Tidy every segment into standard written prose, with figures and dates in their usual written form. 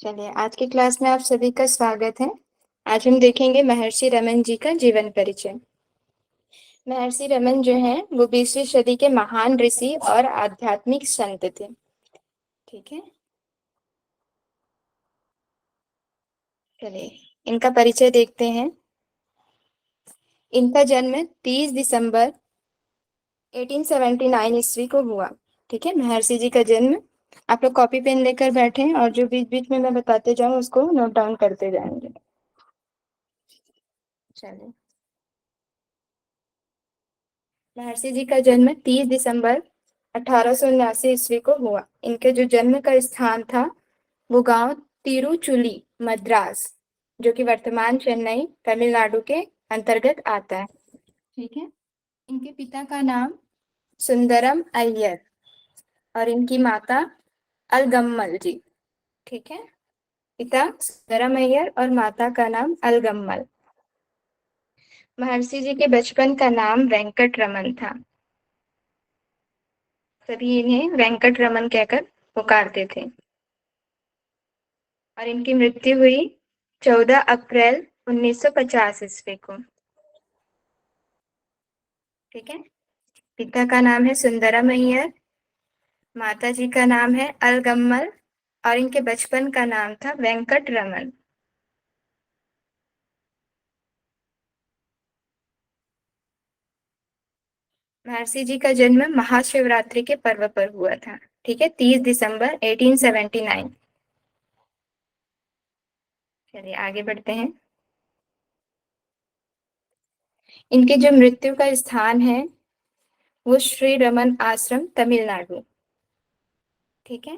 चलिए, आज की क्लास में आप सभी का स्वागत है। आज हम देखेंगे महर्षि रमन जी का जीवन परिचय। महर्षि रमन जो हैं वो 20वीं सदी के महान ऋषि और आध्यात्मिक संत थे। ठीक है, चलिए इनका परिचय देखते हैं। इनका जन्म 30 दिसंबर 1879 ईस्वी को हुआ। ठीक है, महर्षि जी का जन्म। आप लोग कॉपी पेन लेकर बैठे और जो बीच बीच में मैं बताते जाऊं उसको नोट डाउन करते जाएंगे। चलिए, महर्षि जी का जन्म 30 दिसंबर 1879 ईस्वी को हुआ। इनके जो जन्म का स्थान था वो गांव तिरुचुली, मद्रास, जो कि वर्तमान चेन्नई, तमिलनाडु के अंतर्गत आता है। ठीक है, इनके पिता का नाम सुंदरम अय्यर और इनकी माता अलगम्मल जी। ठीक है, पिता सुंदरम अय्यर और माता का नाम अलगम्मल। महर्षि जी के बचपन का नाम वेंकट रमन था। सभी इन्हें वेंकट रमन कहकर पुकारते थे। और इनकी मृत्यु हुई 14 अप्रैल 1950 ईस्वी को। ठीक है, पिता का नाम है सुंदरम अय्यर, माता जी का नाम है अलगम्मल और इनके बचपन का नाम था वेंकट रमन। महर्षि जी का जन्म महाशिवरात्रि के पर्व पर हुआ था। ठीक है, 30 दिसंबर 1879। चलिए आगे बढ़ते हैं। इनके जो मृत्यु का स्थान है वो श्री रमन आश्रम, तमिलनाडु। ठीक है,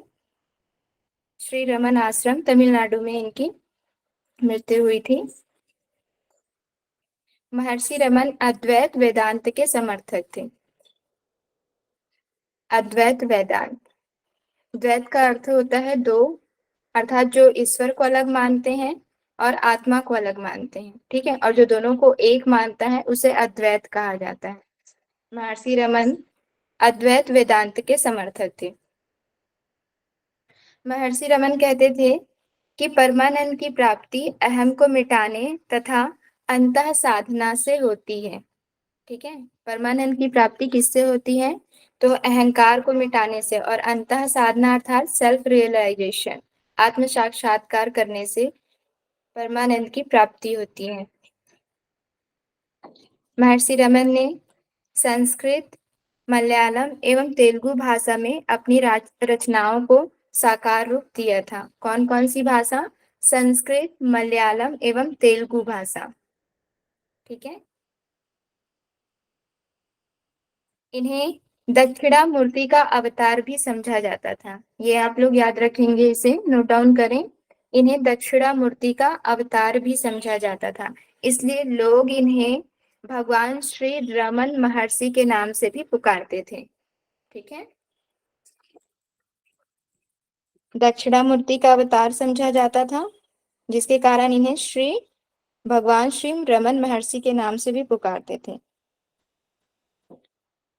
श्री रमन आश्रम तमिलनाडु में इनकी मृत्यु हुई थी। महर्षि रमन अद्वैत वेदांत के समर्थक थे। अद्वैत वेदांत, द्वैत का अर्थ होता है दो, अर्थात जो ईश्वर को अलग मानते हैं और आत्मा को अलग मानते हैं। ठीक है, और जो दोनों को एक मानता है उसे अद्वैत कहा जाता है। महर्षि रमन अद्वैत वेदांत के समर्थक थे। महर्षि रमन कहते थे कि परमानंद की प्राप्ति अहम को मिटाने तथा अंतः साधना से होती है। ठीक है, परमानंद की प्राप्ति किससे होती है? तो अहंकार को मिटाने से और अंतः साधना अर्थात सेल्फ रियलाइजेशन, आत्म साक्षात्कार करने से परमानंद की प्राप्ति होती है। महर्षि रमन ने संस्कृत, मलयालम एवं तेलुगु भाषा में अपनी रचनाओं को साकार रूप दिया था। कौन कौन सी भाषा? संस्कृत, मलयालम एवं तेलुगु भाषा। ठीक है, इन्हें दक्षिणामूर्ति का अवतार भी समझा जाता था। ये आप लोग याद रखेंगे, इसे नोट डाउन करें। इन्हें दक्षिणामूर्ति का अवतार भी समझा जाता था, इसलिए लोग इन्हें भगवान श्री रमन महर्षि के नाम से भी पुकारते थे। ठीक है, दक्षिणामूर्ति का अवतार समझा जाता था, जिसके कारण इन्हें भगवान श्री रमन महर्षि के नाम से भी पुकारते थे।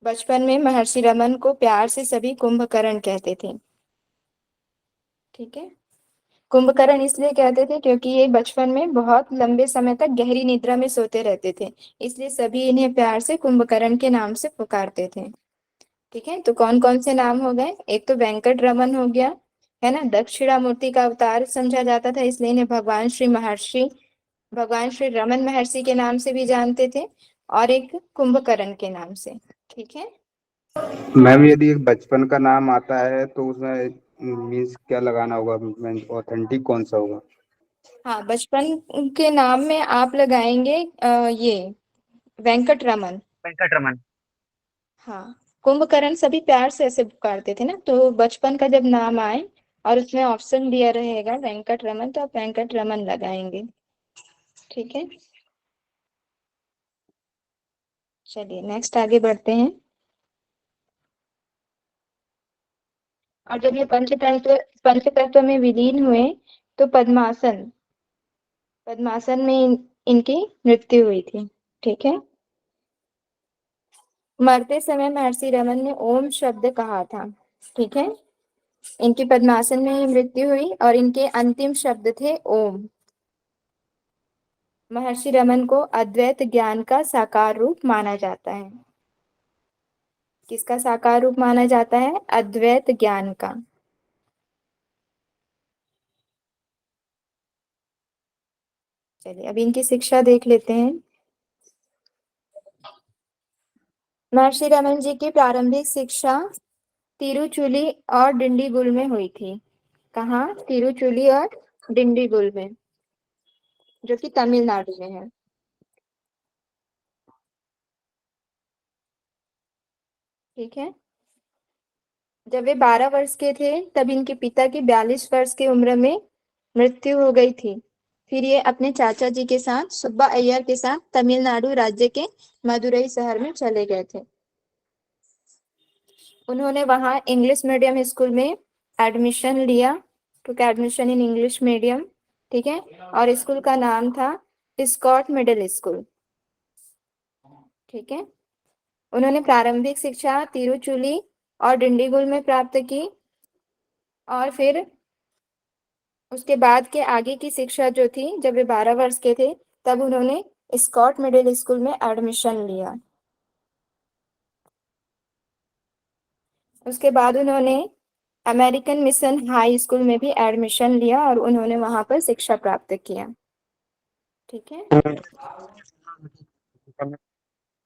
बचपन में महर्षि रमन को प्यार से सभी कुंभकर्ण कहते थे। ठीक है, कुंभकर्ण इसलिए कहते थे क्योंकि ये बचपन में बहुत लंबे समय तक गहरी निद्रा में सोते रहते थे, इसलिए सभी इन्हें प्यार से कुंभकर्ण के नाम से पुकारते थे। ठीक है, तो कौन कौन से नाम हो गए? एक तो वेंकट रमन हो गया, है ना, दक्षिणामूर्ति का अवतार समझा जाता था, इसलिए इन्हें भगवान श्री रमन महर्षि के नाम से भी जानते थे, और एक कुंभकर्ण के नाम से। ठीक है, मैम, यदि एक बचपन का नाम आता है तो उसमें मीन्स क्या लगाना होगा? ऑथेंटिक कौन सा होगा? हाँ, बचपन के नाम में आप लगाएंगे ये वेंकट रमन। वेंकटरमन। हाँ, कुंभकर्ण सभी प्यार से ऐसे पुकारते थे ना, तो बचपन का जब नाम आए और उसमें ऑप्शन दिया रहेगा वेंकट रमन, तो आप वेंकट रमन लगाएंगे। ठीक है, चलिए नेक्स्ट आगे बढ़ते हैं। और जब ये पंचतत्व में विलीन हुए तो पद्मासन में इनकी मृत्यु हुई थी। ठीक है, मरते समय महर्षि रमन ने ओम शब्द कहा था। ठीक है, इनकी पद्मासन में ही मृत्यु हुई और इनके अंतिम शब्द थे ओम। महर्षि रमन को अद्वैत ज्ञान का साकार रूप माना जाता है। किसका साकार रूप माना जाता है? अद्वैत ज्ञान का। चलिए अब इनकी शिक्षा देख लेते हैं। महर्षि रमन जी की प्रारंभिक शिक्षा तिरुचुली और डिंडीगुल में हुई थी। कहाँ? तिरुचुली और डिंडीगुल में, जो कि तमिलनाडु में है। ठीक है। जब वे 12 वर्ष के थे तब इनके पिता की 42 वर्ष की उम्र में मृत्यु हो गई थी। फिर ये अपने चाचा जी के साथ, सुब्बा अय्यर के साथ, तमिलनाडु राज्य के मदुरई शहर में चले गए थे। उन्होंने वहां इंग्लिश मीडियम स्कूल में एडमिशन लिया, टुक एडमिशन इन इंग्लिश मीडियम। ठीक है। और स्कूल का नाम था स्कॉट मिडिल स्कूल। ठीक है। उन्होंने प्रारंभिक शिक्षा तिरुचुली और डिंडीगुल में प्राप्त की और फिर उसके बाद के आगे की शिक्षा जो थी, जब वे 12 वर्ष के थे तब उन्होंने स्कॉट मिडिल स्कूल में एडमिशन लिया। उसके बाद उन्होंने अमेरिकन मिशन हाई स्कूल में भी एडमिशन लिया और उन्होंने वहां पर शिक्षा प्राप्त किया। ठीक है।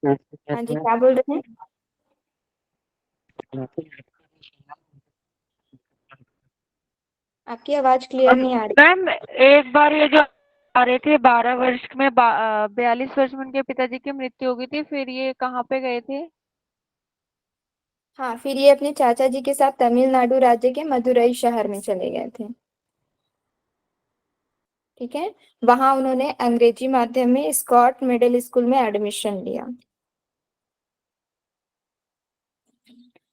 हाँ जी, क्या बोल रहे हैं? आपकी आवाज क्लियर नहीं आ रही। मैम, एक बार ये जो आ रहे थे 12 वर्ष में 42 वर्ष में उनके पिताजी की मृत्यु हो गई थी, फिर ये कहाँ पे गए थे? हाँ, फिर ये अपने चाचा जी के साथ तमिलनाडु राज्य के मदुरई शहर में चले गए थे। ठीक है। वहां उन्होंने अंग्रेजी माध्यम में स्कॉट मिडिल स्कूल में एडमिशन लिया।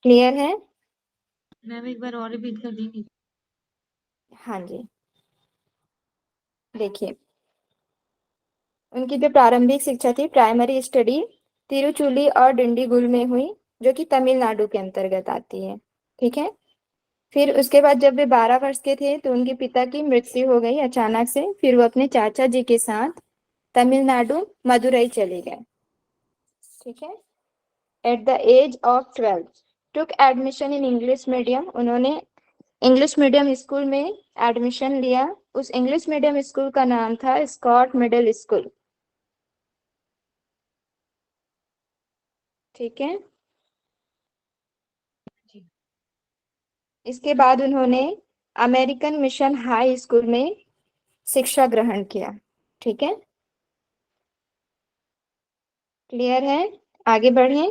क्लियर है? मैम एक बार और रिपीट कर देंगे? हाँ जी, देखिए उनकी जो प्रारंभिक शिक्षा थी, प्राइमरी स्टडी तिरुचुली और डिंडीगुल में हुई, जो कि तमिलनाडु के अंतर्गत आती है। ठीक है। फिर उसके बाद जब वे 12 वर्ष के थे तो उनके पिता की मृत्यु हो गई अचानक से। फिर वो अपने चाचा जी के साथ तमिलनाडु मदुरई चले गए। ठीक है। At the age of 12 took admission in English medium. उन्होंने इंग्लिश मीडियम स्कूल में एडमिशन लिया। उस इंग्लिश मीडियम स्कूल का नाम था स्कॉट मिडिल स्कूल। ठीक है। इसके बाद उन्होंने अमेरिकन मिशन हाई स्कूल में शिक्षा ग्रहण किया। ठीक है। क्लियर है? आगे बढ़े।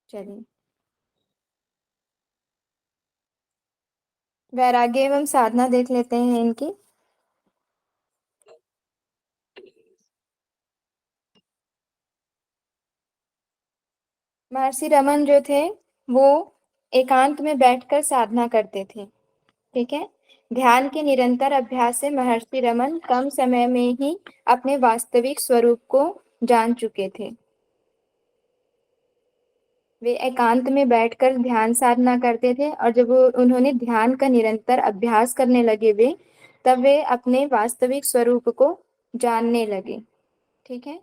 चलिए, वैराग्य एवं साधना देख लेते हैं इनकी। महर्षि रमन जो थे वो एकांत में बैठकर साधना करते थे। ठीक है। ध्यान के निरंतर अभ्यास से महर्षि रमन कम समय में ही अपने वास्तविक स्वरूप को जान चुके थे। वे एकांत में बैठकर ध्यान साधना करते थे और जब उन्होंने ध्यान का निरंतर अभ्यास करने लगे तब वे अपने वास्तविक स्वरूप को जानने लगे। ठीक है।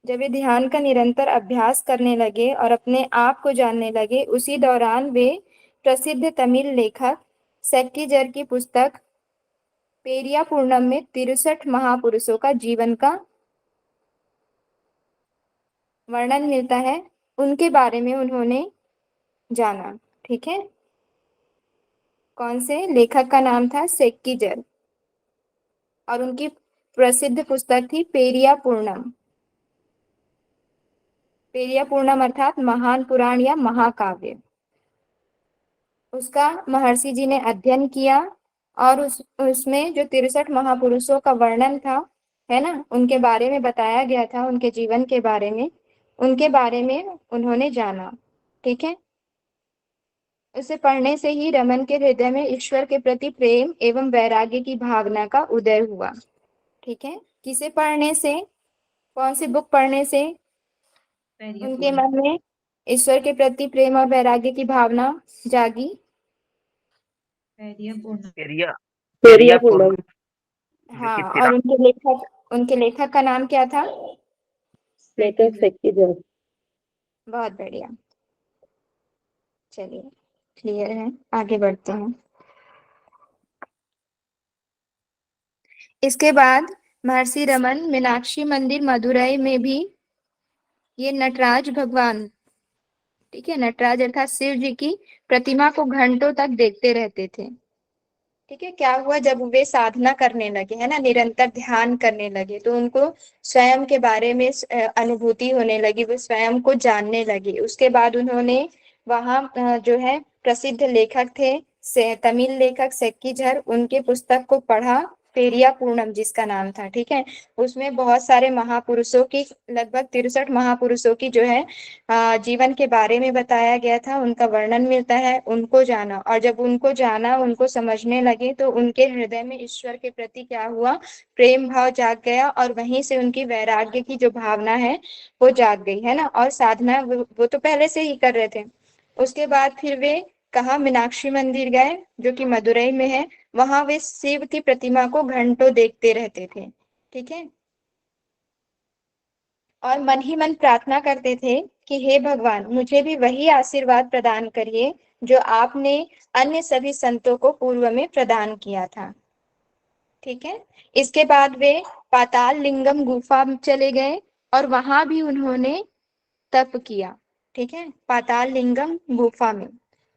जब वे ध्यान का निरंतर अभ्यास करने लगे और अपने आप को जानने लगे, उसी दौरान वे प्रसिद्ध तमिल लेखक सेक्कीजर की पुस्तक पेरिया पूर्णम में 63 महापुरुषों का जीवन का वर्णन मिलता है, उनके बारे में उन्होंने जाना। ठीक है। कौन से लेखक का नाम था? सेक्कीजर। और उनकी प्रसिद्ध पुस्तक थी पेरिया पूर्णम। पेरिया पूर्णम अर्थात महान पुराण या महाकाव्य। उसका महर्षि जी ने अध्ययन किया और उसमें जो 63 महापुरुषों का वर्णन था, है ना, उनके बारे में बताया गया था, उनके जीवन के बारे में, उनके बारे में उन्होंने जाना। ठीक है। उसे पढ़ने से ही रमन के हृदय में ईश्वर के प्रति प्रेम एवं वैराग्य की भावना का उदय हुआ। ठीक है। किसे पढ़ने से? कौन सी बुक पढ़ने से उनके मन में ईश्वर के प्रति प्रेम और वैराग्य की भावना जागी? एरिया पेरिया एरिया पूनम। जो कि हाँ, और उनके लेखक का नाम क्या था? लेखक सेक्की जन। बहुत बढ़िया। चलिए, क्लियर है, आगे बढ़ते हैं। इसके बाद महर्षि रमन मीनाक्षी मंदिर मदुरई में भी ये नटराज भगवान, ठीक है, नटराज अर्थात शिव जी की प्रतिमा को घंटों तक देखते रहते थे। ठीक है, क्या हुआ जब वे साधना करने लगे, है ना, निरंतर ध्यान करने लगे, तो उनको स्वयं के बारे में अनुभूति होने लगी, वो स्वयं को जानने लगे। उसके बाद उन्होंने वहाँ जो है प्रसिद्ध लेखक थे से तमिल लेखक सेक्कीझर, उनके पुस्तक को पढ़ा, पेरिया पूर्णम जिसका नाम था। ठीक है, उसमें बहुत सारे महापुरुषों की, लगभग 63 महापुरुषों की जो है जीवन के बारे में बताया गया था, उनका वर्णन मिलता है। उनको जाना, और जब उनको जाना, उनको समझने लगे, तो उनके हृदय में ईश्वर के प्रति क्या हुआ, प्रेम भाव जाग गया, और वहीं से उनकी वैराग्य की जो भावना है वो जाग गई, है ना। और साधना वो तो पहले से ही कर रहे थे। उसके बाद फिर वे कहाँ, मीनाक्षी मंदिर गए जो कि मदुरई में है। वहां वे शिव की प्रतिमा को घंटों देखते रहते थे। ठीक है, और मन ही मन प्रार्थना करते थे कि हे भगवान, मुझे भी वही आशीर्वाद प्रदान करिए जो आपने अन्य सभी संतों को पूर्व में प्रदान किया था। ठीक है, इसके बाद वे पाताल लिंगम गुफा में चले गए, और वहां भी उन्होंने तप किया। ठीक है, पाताल लिंगम गुफा में,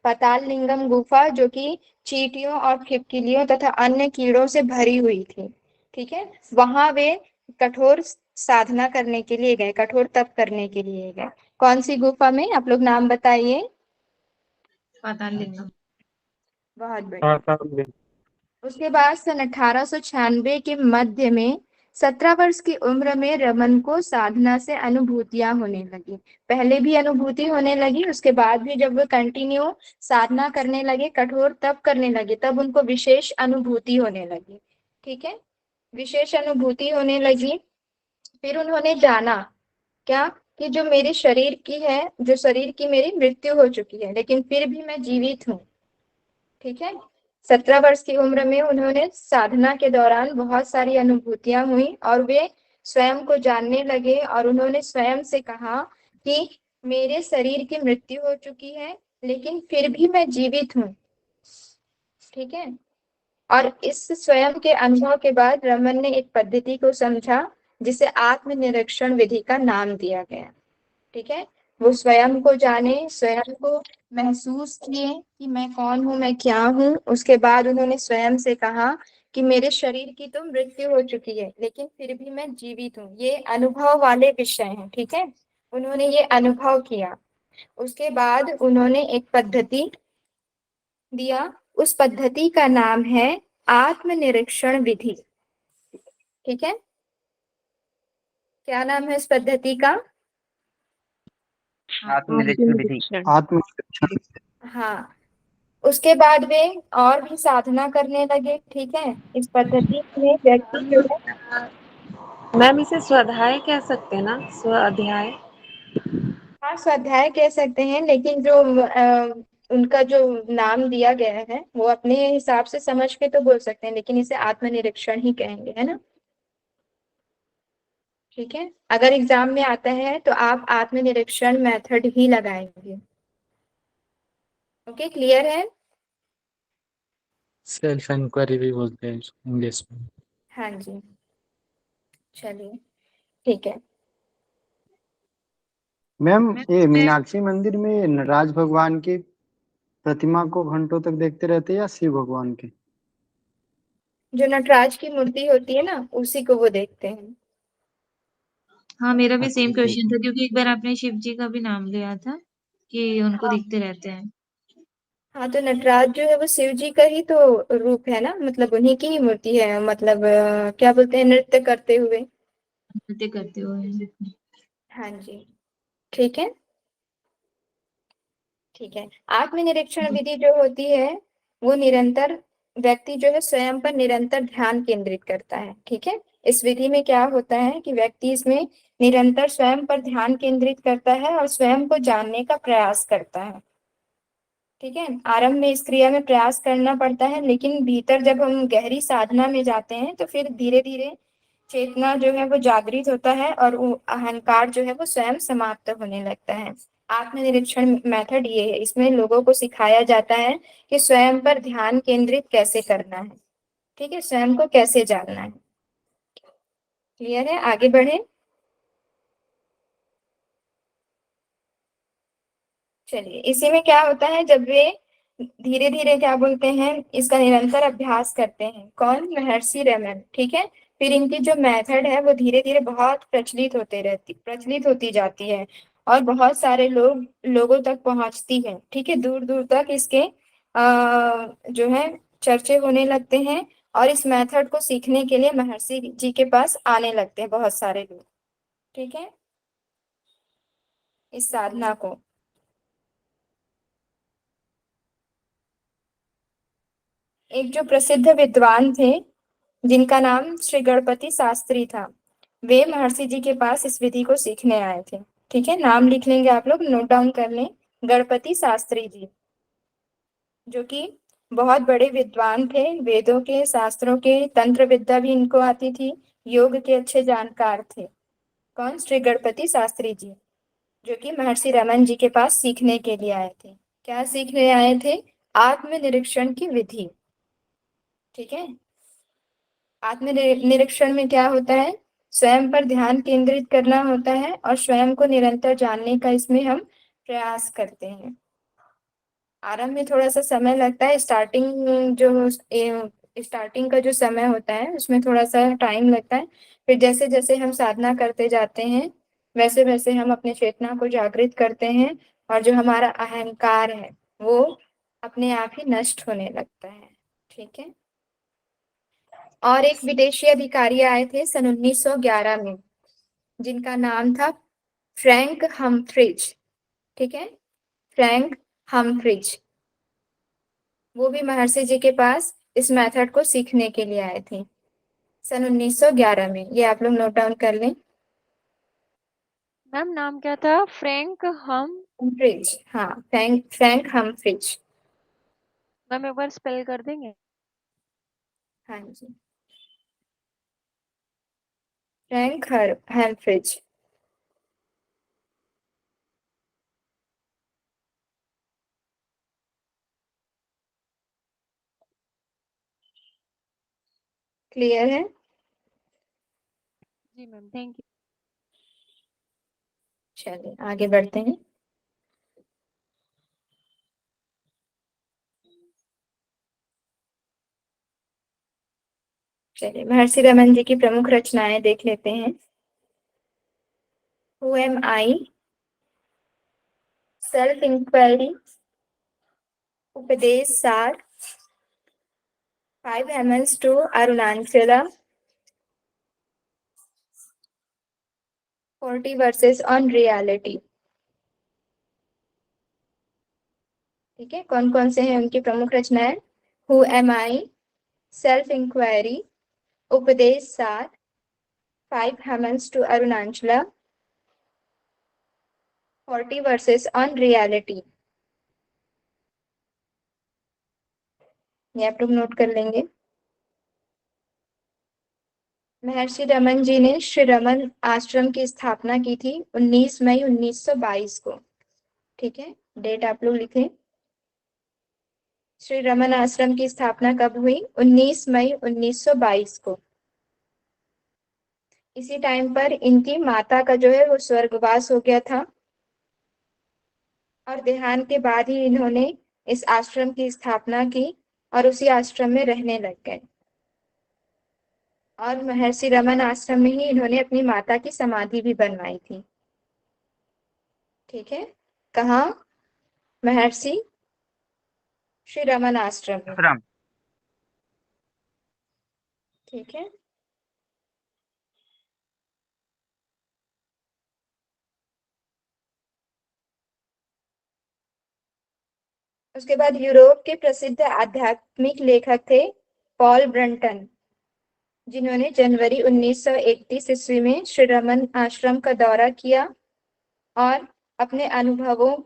पाताल लिंगम गुफा जो कि चींटियों और छिपकलियों तथा अन्य कीड़ों से भरी हुई थी। ठीक है, वहां वे कठोर साधना करने के लिए गए, कठोर तप करने के लिए गए। कौन सी गुफा में, आप लोग नाम बताइए। पाताल लिंगम। बहुत बढ़िया। उसके बाद सन 1896 के मध्य में 17 वर्ष की उम्र में रमन को साधना से अनुभूतियां होने लगी। पहले भी अनुभूति होने लगी, उसके बाद भी जब वो कंटिन्यू साधना करने लगे, कठोर तप करने लगे, तब उनको विशेष अनुभूति होने लगी। ठीक है, विशेष अनुभूति होने लगी। फिर उन्होंने जाना क्या, कि जो मेरे शरीर की है, जो शरीर की मेरी मृत्यु हो चुकी है, लेकिन फिर भी मैं जीवित हूँ। ठीक है, 17 वर्ष की उम्र में उन्होंने साधना के दौरान बहुत सारी अनुभूतियां हुई, और वे स्वयं को जानने लगे, और उन्होंने स्वयं से कहा कि मेरे शरीर की मृत्यु हो चुकी है, लेकिन फिर भी मैं जीवित हूँ। ठीक है, और इस स्वयं के अनुभव के बाद रमन ने एक पद्धति को समझा, जिसे आत्मनिरीक्षण विधि का नाम दिया गया। ठीक है, वो स्वयं को जाने, स्वयं को महसूस किए कि मैं कौन हूँ, मैं क्या हूँ। उसके बाद उन्होंने स्वयं से कहा कि मेरे शरीर की तो मृत्यु हो चुकी है, लेकिन फिर भी मैं जीवित हूँ। ये अनुभव वाले विषय हैं। ठीक है, उन्होंने ये अनुभव किया। उसके बाद उन्होंने एक पद्धति दिया, उस पद्धति का नाम है आत्मनिरीक्षण विधि। ठीक है, क्या नाम है इस पद्धति का? आत्मनिरीक्षण विधि। आत्मनिरीक्षण। हाँ, उसके बाद वे और भी साधना करने लगे। ठीक है, इस पद्धति में व्यक्ति जो है, मैम इसे स्वाध्याय कह सकते हैं ना, स्वाध्याय। हाँ, स्वाध्याय कह सकते हैं, लेकिन जो उनका जो नाम दिया गया है वो अपने हिसाब से समझ के तो बोल सकते हैं, लेकिन इसे आत्मनिरीक्षण ही कहेंगे, है ना। ठीक है, अगर एग्जाम में आता है तो आप आत्मनिरीक्षण मेथड ही लगाएंगे। ओके, क्लियर है। सेल्फ इंक्वायरी भी बोलते हैं इंग्लिश में। हाँ जी, चलिए, ठीक है। मैम ये मीनाक्षी मंदिर में नटराज भगवान की प्रतिमा को घंटों तक देखते रहते हैं या शिव भगवान की? जो नटराज की मूर्ति होती है ना, उसी को वो देखते हैं। हाँ, मेरा भी अच्छा सेम ठीक क्वेश्चन था, है। क्योंकि एक बार आपने शिव जी का भी नाम लिया था कि उनको हाँ, दिखते रहते हैं। हाँ, तो नटराज जो है वो शिव जी का ही तो रूप है ना, मतलब उन्हीं की ही मूर्ति है, मतलब क्या बोलते हैं, नृत्य करते हुए। नृत्य करते हुए। हाँ जी, ठीक है, ठीक है। आत्मनिरीक्षण विधि जो होती है, वो निरंतर व्यक्ति जो है स्वयं पर निरंतर ध्यान केंद्रित करता है। ठीक है, इस विधि में क्या होता है कि व्यक्ति इसमें निरंतर स्वयं पर ध्यान केंद्रित करता है और स्वयं को जानने का प्रयास करता है। ठीक है, आरंभ में इस क्रिया में प्रयास करना पड़ता है, लेकिन भीतर जब हम गहरी साधना में जाते हैं तो फिर धीरे धीरे चेतना जो है वो जागृत होता है और वो अहंकार जो है वो स्वयं समाप्त होने लगता है। आत्मनिरीक्षण मेथड ये है, इसमें लोगों को सिखाया जाता है कि स्वयं पर ध्यान केंद्रित कैसे करना है। ठीक है, स्वयं को कैसे जानना है। क्लियर है, आगे बढ़े। चलिए, इसी में क्या होता है, जब वे धीरे धीरे क्या बोलते हैं इसका निरंतर अभ्यास करते हैं, कौन, महर्षि रमन। ठीक है, फिर इनकी जो मेथड है वो धीरे धीरे बहुत प्रचलित होती जाती है और बहुत सारे लोगों तक पहुंचती है। ठीक है, दूर दूर तक इसके जो है चर्चे होने लगते हैं और इस मेथड को सीखने के लिए महर्षि जी के पास आने लगते हैं बहुत सारे लोग। ठीक है, इस साधना को। एक जो प्रसिद्ध विद्वान थे जिनका नाम श्री गणपति शास्त्री था, वे महर्षि जी के पास इस विधि को सीखने आए थे। ठीक है, नाम लिख लेंगे आप लोग, नोट डाउन कर लें। गणपति शास्त्री जी, जो कि बहुत बड़े विद्वान थे, वेदों के, शास्त्रों के, तंत्र विद्या भी इनको आती थी, योग के अच्छे जानकार थे। कौन, श्री गणपति शास्त्री जी, जो कि महर्षि रमन जी के पास सीखने के लिए आए थे। क्या सीखने आए थे, आत्मनिरीक्षण की विधि। ठीक है, आत्मनिरीक्षण में क्या होता है, स्वयं पर ध्यान केंद्रित करना होता है और स्वयं को निरंतर जानने का इसमें हम प्रयास करते हैं। आरंभ में थोड़ा सा समय लगता है, स्टार्टिंग का जो समय होता है उसमें थोड़ा सा टाइम लगता है। फिर जैसे जैसे हम साधना करते जाते हैं वैसे वैसे हम अपने चेतना को जागृत करते हैं और जो हमारा अहंकार है वो अपने आप ही नष्ट होने लगता है। ठीक है, और एक विदेशी अधिकारी आए थे सन 1911 में, जिनका नाम था फ्रैंक हम्फ्रिज। ठीक है, फ्रैंक हम्फ्रिज, वो भी महर्षि जी के पास इस मेथड को सीखने के लिए आए थे सन 1911 में। ये आप लोग नोट डाउन कर लें। मैम नाम क्या था, फ्रैंक हम्फ्रिज, हाँ, फ्रैंक हम्फ्रिज। मैम एक बार स्पेल कर देंगे। हाँ जी, फ्रैंक हम्फ्रिज। क्लियर है। जी मैम, थैंक यू। चलिए आगे बढ़ते हैं। चलिए महर्षि रमन जी की प्रमुख रचनाएं देख लेते हैं। Who am I, self inquiry, Upadesha Saar, 5 hymns to Arunachala, 40 verses on reality. ठीक है, कौन कौन से हैं उनकी प्रमुख रचनाएं, who am I, self inquiry, Upadesha Saar, 5 hymns to Arunachala, 40 verses on reality. ये आप लोग नोट कर लेंगे। महर्षि रमन जी ने श्री रमन आश्रम की स्थापना की थी 19 मई 1922 को। ठीक है, डेट आप लोग लिखें। श्री रमन आश्रम की स्थापना कब हुई, 19 मई 1922 को। इसी टाइम पर इनकी माता का जो है वो स्वर्गवास हो गया था और देहांत के बाद ही इन्होंने इस आश्रम की स्थापना की और उसी आश्रम में रहने लग गए। और महर्षि रमन आश्रम में ही इन्होंने अपनी माता की समाधि भी बनवाई थी। ठीक है, कहाँ, महर्षि श्री रमन आश्रम में। आश्रम। ठीक है, उसके बाद यूरोप के प्रसिद्ध आध्यात्मिक लेखक थे पॉल ब्रंटन। जिन्होंने जनवरी 1931 ईस्वी में श्री रमन आश्रम का दौरा किया और अपने अनुभवों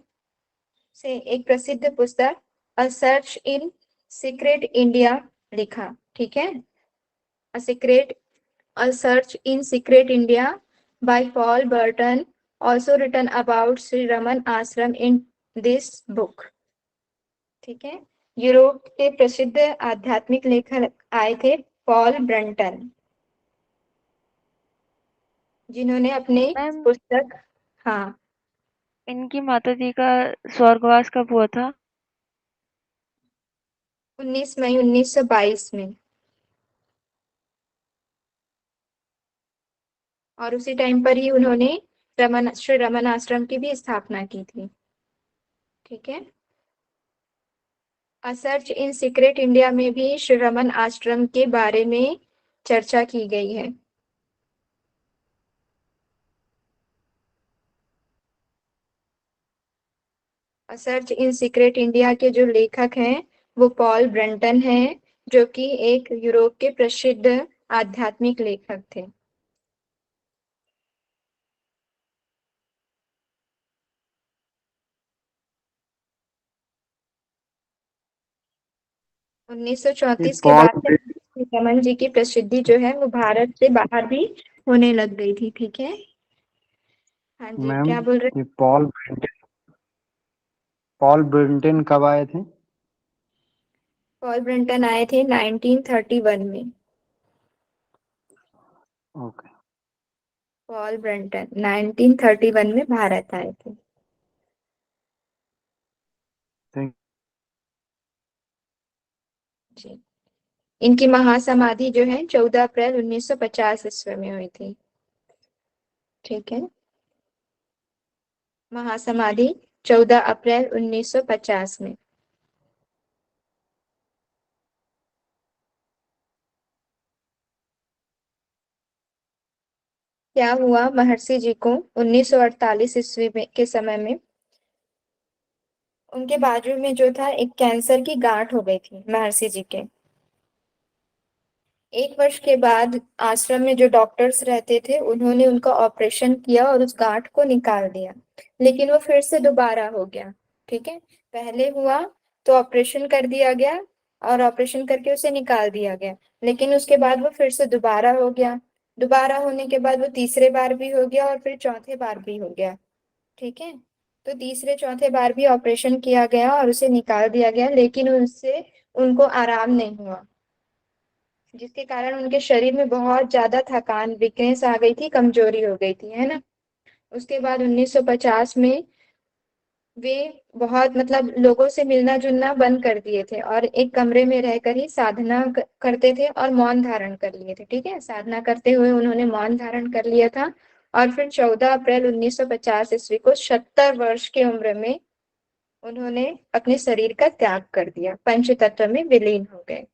से एक प्रसिद्ध पुस्तक अ सर्च इन सीक्रेट इंडिया लिखा। ठीक है, अ search in secret India by Paul Burton, also written about Sri Raman Ashram in this book। ठीक है, यूरोप के प्रसिद्ध आध्यात्मिक लेखक आए थे पॉल ब्रंटन, जिन्होंने अपने मैम पुस्तक, हाँ, इनकी माता जी का स्वर्गवास कब हुआ था? 19 मई 1922 में, और उसी टाइम पर ही उन्होंने श्री रमन आश्रम की भी स्थापना की थी। ठीक है, अ सर्च इन सीक्रेट इंडिया में भी श्री रमन आश्रम के बारे में चर्चा की गई है। अ सर्च इन सीक्रेट इंडिया के जो लेखक हैं वो पॉल ब्रंटन हैं, जो कि एक यूरोप के प्रसिद्ध आध्यात्मिक लेखक थे। ये 1934 के पॉल बाद से रमन जी की प्रसिद्धि जो है वो भारत से बाहर भी होने लग गई थी। ठीक है, हाँ जी, मैम, क्या बोल रहे? ये पॉल ब्रिंटन कब आए थे? पॉल ब्रंटन आए थे 1931 में। ओके। पॉल ब्रंटन 1931 में भारत आए थे। थैंक जी, इनकी महासमाधि जो है 14 अप्रैल 1950 ईस्वी में हुई थी। ठीक है, महासमाधि 14 अप्रैल 1950 में। क्या हुआ महर्षि जी को 1948 ईस्वी के समय में, उनके बाजू में जो था एक कैंसर की गांठ हो गई थी महर्षि जी के। 1 वर्ष के बाद आश्रम में जो डॉक्टर्स रहते थे उन्होंने उनका ऑपरेशन किया और उस गांठ को निकाल दिया, लेकिन वो फिर से दोबारा हो गया। ठीक है, पहले हुआ तो ऑपरेशन कर दिया गया और ऑपरेशन करके उसे निकाल दिया गया, लेकिन उसके बाद वो फिर से दोबारा हो गया, दोबारा होने के बाद वो तीसरे बार भी हो गया और फिर चौथे बार भी हो गया। ठीक है, तो तीसरे चौथे बार भी ऑपरेशन किया गया और उसे निकाल दिया गया, लेकिन उससे उनको आराम नहीं हुआ, जिसके कारण उनके शरीर में बहुत ज्यादा थकान, वीकनेस आ गई थी, कमजोरी हो गई थी, है ना। उसके बाद 1950 में वे बहुत मतलब लोगों से मिलना जुलना बंद कर दिए थे और एक कमरे में रहकर ही साधना करते थे और मौन धारण कर लिए थे। ठीक है, साधना करते हुए उन्होंने मौन धारण कर लिया था और फिर 14 अप्रैल 1950 ईस्वी को 70 वर्ष की उम्र में उन्होंने अपने शरीर का त्याग कर दिया, पंच तत्व में विलीन हो गए।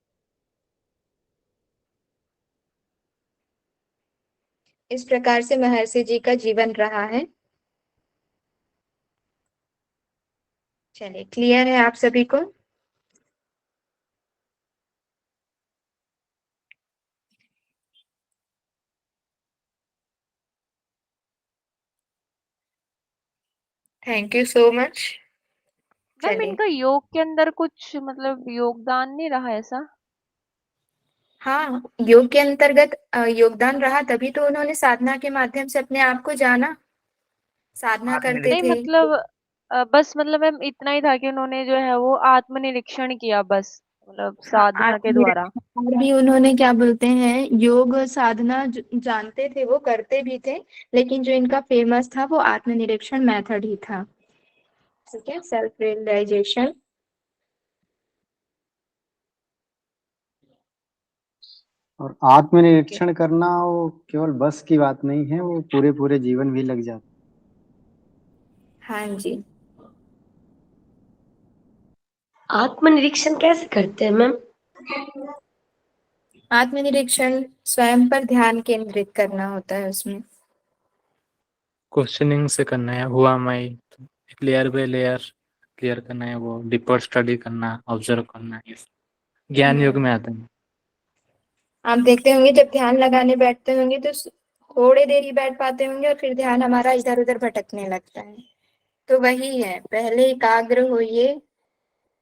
इस प्रकार से महर्षि जी का जीवन रहा है। चलिए, क्लियर है आप सभी को? Thank you so much. Ma'am चलिए, इनका योग के अंदर कुछ मतलब योगदान नहीं रहा ऐसा? हाँ, योग के अंतर्गत योगदान रहा, तभी तो उन्होंने साधना के माध्यम से अपने आप को जाना, साधना करते नहीं थे। मतलब बस मतलब मैम इतना ही था कि उन्होंने जो है वो आत्मनिरीक्षण किया बस, मतलब हाँ, साधना के द्वारा। आत्मनिरीक्षण और भी उन्होंने क्या बोलते हैं, योग साधना जानते थे, वो करते भी थे, लेकिन जो इनका फेमस था वो आत्मनिरीक्षण मेथड ही था। ठीक है, सेल्फ रियलाइजेशन। और आत्मनिरीक्षण करना वो केवल बस की बात नहीं है, वो पूरे पूरे जीवन भी लग जाता हाँ जी, आत्मनिरीक्षण कैसे करते हैं मैम? आत्मनिरीक्षण स्वयं पर ध्यान केंद्रित करना होता है उसमें। क्वेश्चनिंग से करना है, हुआ मैं लेयर बाय लेयर क्लियर करना है, वो डीपर स्टडी करना, ऑब्जर्व करना, ये ज्ञान योग हम्म, में आता है। आप देखते होंगे जब ध्यान लगाने बैठते होंगे तो थोड़े देर ही बैठ पाते होंगे और फिर ध्यान हमारा इधर उधर भटकने लगता है। तो वही है, पहले एकाग्र होइए,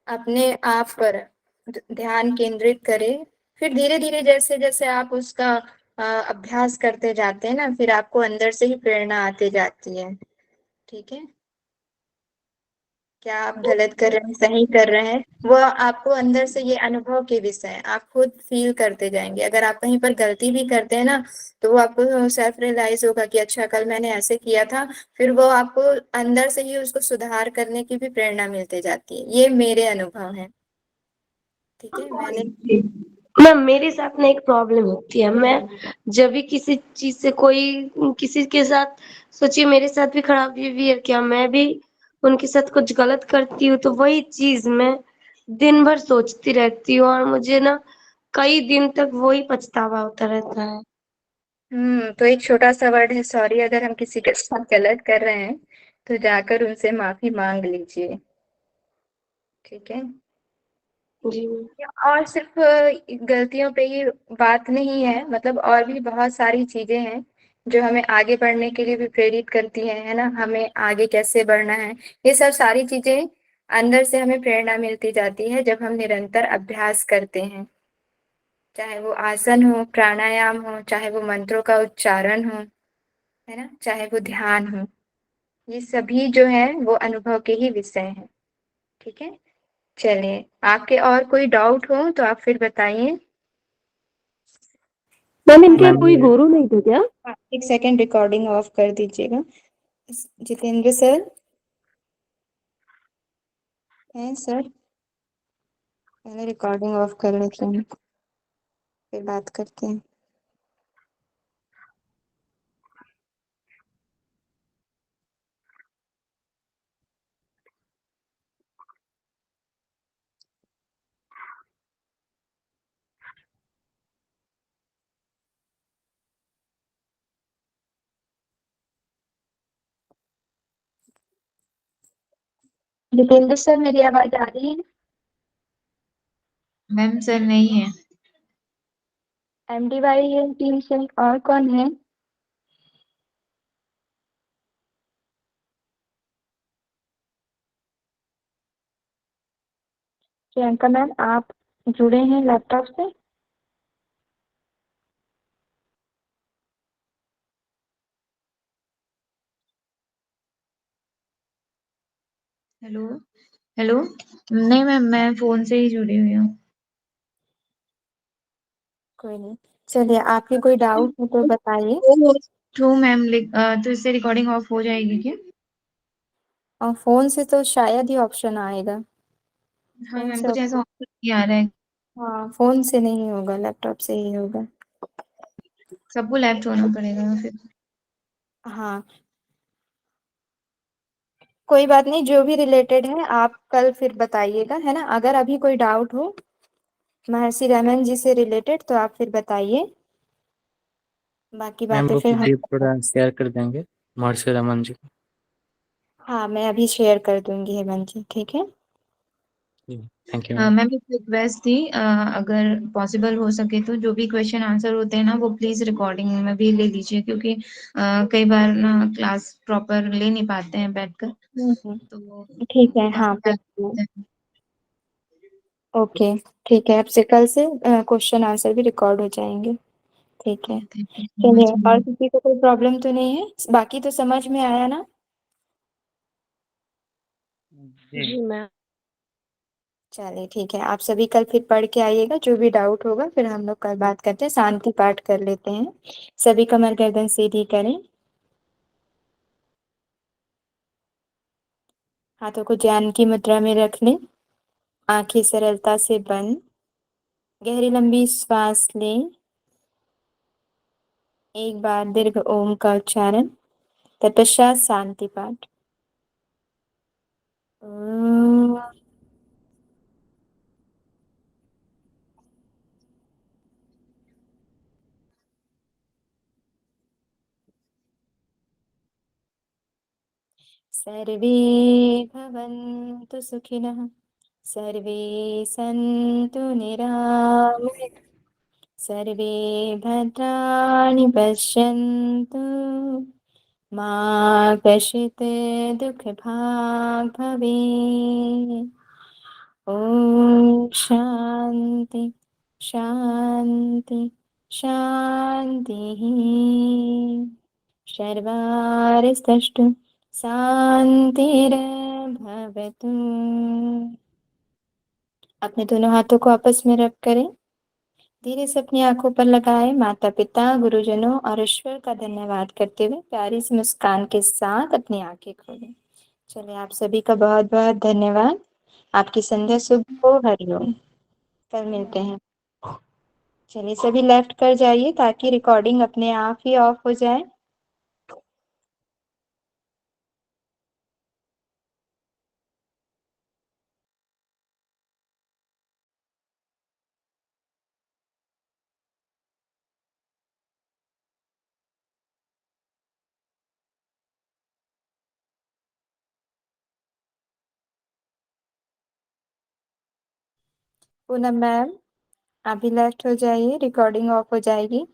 अपने आप पर ध्यान केंद्रित करें, फिर धीरे धीरे जैसे जैसे आप उसका अभ्यास करते जाते हैं ना, फिर आपको अंदर से ही प्रेरणा आते जाती है। ठीक है, क्या आप गलत कर रहे हैं सही कर रहे हैं, वो आपको अंदर से ये अनुभव के विषय है, आप खुद फील करते जाएंगे। अगर आप कहीं पर गलती भी करते हैं ना, तो वो आपको सेल्फ रियलाइज होगा कि अच्छा कल मैंने ऐसे किया था, फिर वो आपको अंदर से ही उसको सुधार करने की भी प्रेरणा मिलते जाती है। ये मेरे अनुभव है। ठीक है, मैंने मैम मेरे साथ ना एक प्रॉब्लम होती है, मैं जब भी किसी चीज से कोई किसी के साथ, सोचिए मेरे साथ भी खराब बिहेवियर किया, मैं भी उनके साथ कुछ गलत करती हूँ, तो वही चीज मैं दिन भर सोचती रहती हूँ और मुझे ना कई दिन तक वही पछतावा होता रहता है। तो एक छोटा सा वर्ड है सॉरी, अगर हम किसी के साथ गलत कर रहे हैं तो जाकर उनसे माफी मांग लीजिए। ठीक है, जी मैम। और सिर्फ गलतियों पे ही बात नहीं है, मतलब और भी बहुत सारी चीजें हैं जो हमें आगे बढ़ने के लिए भी प्रेरित करती हैं, है ना, हमें आगे कैसे बढ़ना है। ये सब सारी चीजें अंदर से हमें प्रेरणा मिलती जाती है जब हम निरंतर अभ्यास करते हैं, चाहे वो आसन हो, प्राणायाम हो, चाहे वो मंत्रों का उच्चारण हो, है ना, चाहे वो ध्यान हो। ये सभी जो है वो अनुभव के ही विषय हैं। ठीक है, चलिए, आपके और कोई डाउट हो तो आप फिर बताइए। मैम इनके मैम कोई ये गुरु नहीं थे क्या? एक सेकेंड रिकॉर्डिंग ऑफ कर दीजिएगा। जितेंद्र सर हैं सर, पहले रिकॉर्डिंग ऑफ कर लेते हैं फिर बात करते हैं। जितेंद्र सर मेरी आवाज आ रही है? मैम सर नहीं है। एमडी वाई है टीम से, और कौन है? प्रियंका मैम, आप जुड़े हैं लैपटॉप से? हेलो। हेलो। नहीं मैम, मैं फोन से ही जुड़ी हुई हूँ। कोई नहीं, चलिए, आपके कोई डाउट हो तो बताइए। तो मैम तो इससे रिकॉर्डिंग ऑफ हो जाएगी क्या? और फोन से तो शायद ही ऑप्शन आएगा। हाँ फोन मैम, से कुछ ऐसा ऑप्शन नहीं आ रहा है। हाँ, फोन से नहीं होगा, लैपटॉप से ही होगा। सबको लेफ्ट होना पड़ेगा फिर। हाँ, कोई बात नहीं, जो भी रिलेटेड है आप कल फिर बताइएगा, है ना। अगर अभी कोई डाउट हो महर्षि रमन जी से रिलेटेड तो आप फिर बताइए, बाकी मैम बातें वो फिर हम। पीडीएफ थोड़ा शेयर कर देंगे महर्षि रमन जी को। हाँ, मैं अभी शेयर कर दूंगी हेमंत जी, ठीक है। Thank you ma'am. मैम एक रिक्वेस्ट थी, अगर पॉसिबल हो सके तो जो भी क्वेश्चन आंसर होते हैं ना वो प्लीज रिकॉर्डिंग में भी ले लीजिए, क्योंकि कई बार ना क्लास प्रॉपर ले नहीं पाते हैं बैठकर, तो ठीक है, हाँ, काफी हेल्प बिल्कुल। होता है। ओके, ठीक है, अब से कल से क्वेश्चन आंसर भी रिकॉर्ड हो जाएंगे। ठीक है, थैंक यू सो चलिए, मच और मैम। किसी को कोई प्रॉब्लम तो नहीं है? बाकी तो समझ में आया ना? जी मैम। चलिए, ठीक है, आप सभी कल फिर पढ़ के आइएगा, जो भी डाउट होगा फिर हम लोग कल बात करते हैं। शांति पाठ कर लेते हैं, सभी कमर गर्दन सीधी करें, हाथों को ध्यान की मुद्रा में रख लें, आंखें सरलता से बंद, गहरी लंबी श्वास लें, एक बार दीर्घ ओम का उच्चारण, तत्पश्चात शांति पाठ। ओम। सर्वे भवन्तु सुखिनः, सर्वे सन्तु निरामयाः, सर्वे भद्राणि पश्यन्तु मा कश्चित् दुःखभाग् भवेत्। ॐ शान्ति शान्ति शान्तिः। सर्वारिस्तष्टु शान्तिर्भवतु। अपने दोनों हाथों को आपस में रब करें। धीरे से अपनी आंखों पर लगाए। माता पिता, गुरुजनों और ईश्वर का धन्यवाद करते हुए प्यारी सी मुस्कान के साथ अपनी आंखें खोलें। चलिए, आप सभी का बहुत बहुत धन्यवाद। आपकी संध्या शुभ हो। हरिओम। कल मिलते हैं। चलिए, सभी लेफ्ट कर जाइए ताकि रिकॉर्डिंग अपने आप ही ऑफ हो जाए। पूनम मैम, आप भी लेफ्ट हो जाइए, रिकॉर्डिंग ऑफ हो जाएगी।